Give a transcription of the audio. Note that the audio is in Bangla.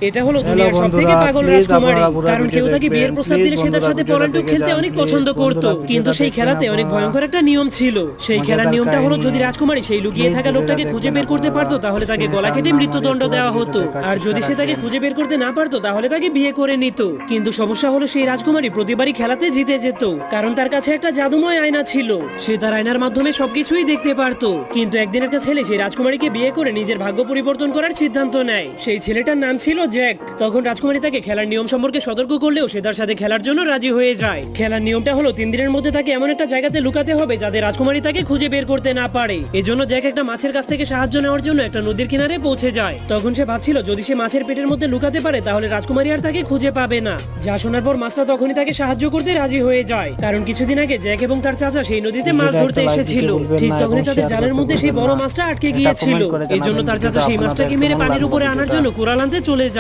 এটা হলো দুনিয়ার সবথেকে পাগল রাজকুমারী, কারণ কেউ তাকে বিয়ের প্রস্তাব দিলে সে তার সাথে পলান্টুক খেলতে অনেক পছন্দ করত। কিন্তু সেই খেলাতে অনেক ভয়ঙ্কর একটা নিয়ম ছিল। সেই খেলার নিয়মটা হলো যদি রাজকুমারী সেই লুকিয়ে থাকা লোকটাকে খুঁজে বের করতে পারতো তাহলে তাকে গলা কেটে মৃত্যুদণ্ড দেওয়া হতো, আর যদি সে তাকে খুঁজে বের করতে না পারতো তাহলে তাকে বিয়ে করে নিত। কিন্তু সমস্যা হলো সেই রাজকুমারী প্রতিবারই খেলাতে জিতে যেত, কারণ তার কাছে একটা জাদুময় আয়না ছিল। সে তার আয়নার মাধ্যমে সবকিছুই দেখতে পারতো। কিন্তু একদিন একটা ছেলে সেই রাজকুমারীকে বিয়ে করে নিজের ভাগ্য পরিবর্তন করার সিদ্ধান্ত নেয়। সেই ছেলেটার নাম ছিল জ্যাক। তখন রাজকুমারী তাকে খেলার নিয়ম সম্পর্কে সতর্ক করলেও সে তার সাথে খেলার জন্য রাজি হয়ে যায়। খেলার নিয়মটা হলো 3 দিনের মধ্যে তাকে এমন একটা জায়গাতে লুকাতে হবে যাতে রাজকুমারী তাকে খুঁজে বের করতে না পারে। এজন্য জ্যাক একটা মাছের কাছ থেকে সাহায্য নেওয়ার জন্য একটা নদীর কিনারে পৌঁছে যায়। তখন সে ভাবছিল যদি সে মাছের পেটের মধ্যে লুকাতে পারে তাহলে রাজকুমারী আর তাকে খুঁজে পাবে না। যা শোনার পর মাছটা তখনই তাকে সাহায্য করতে রাজি হয়ে যায়, কারণ কিছুদিন আগে জ্যাক এবং তার চাচা সেই নদীতে মাছ ধরতে এসেছিল। ঠিক তখনই তাদের জালের মধ্যে সেই বড় মাছটা আটকে গিয়েছিল। এজন্য তার চাচা সেই মাছটাকে মেরে পানির উপরে আনার জন্য কুড়াল আনতে চলে যায়।